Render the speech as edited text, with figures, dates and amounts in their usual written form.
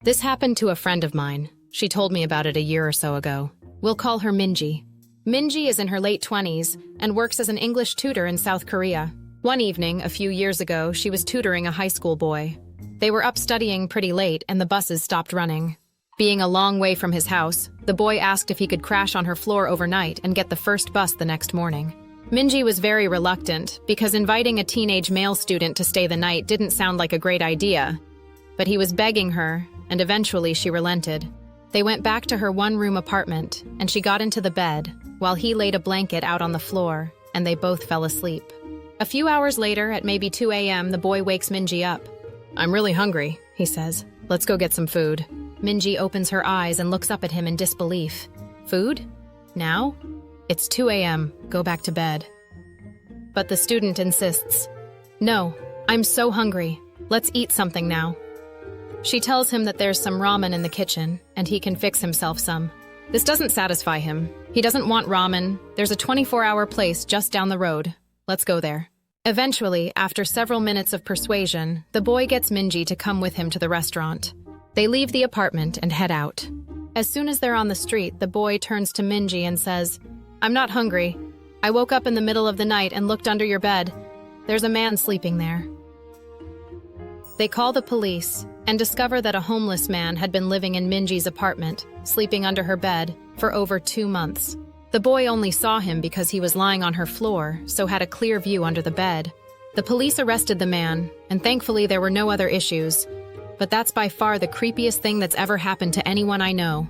This happened to a friend of mine. She told me about it a year or so ago. We'll call her Minji. Minji is in her late 20s and works as an English tutor in South Korea. One evening, a few years ago, she was tutoring a high school boy. They were up studying pretty late and the buses stopped running. Being a long way from his house, the boy asked if he could crash on her floor overnight and get the first bus the next morning. Minji was very reluctant because inviting a teenage male student to stay the night didn't sound like a great idea. But he was begging her, and eventually she relented. They went back to her one-room apartment, and she got into the bed, while he laid a blanket out on the floor, and they both fell asleep. A few hours later, at maybe 2 a.m., the boy wakes Minji up. "I'm really hungry," he says. "Let's go get some food." Minji opens her eyes and looks up at him in disbelief. "Food? Now? It's 2 a.m. Go back to bed." But the student insists. "No, I'm so hungry. Let's eat something now." She tells him that there's some ramen in the kitchen, and he can fix himself some. This doesn't satisfy him. He doesn't want ramen. There's a 24-hour place just down the road. Let's go there. Eventually, after several minutes of persuasion, the boy gets Minji to come with him to the restaurant. They leave the apartment and head out. As soon as they're on the street, the boy turns to Minji and says, "I'm not hungry. I woke up in the middle of the night and looked under your bed. There's a man sleeping there." They call the police and discover that a homeless man had been living in Minji's apartment, sleeping under her bed, for over 2 months. The boy only saw him because he was lying on her floor, so had a clear view under the bed. The police arrested the man, and thankfully there were no other issues. But that's by far the creepiest thing that's ever happened to anyone I know.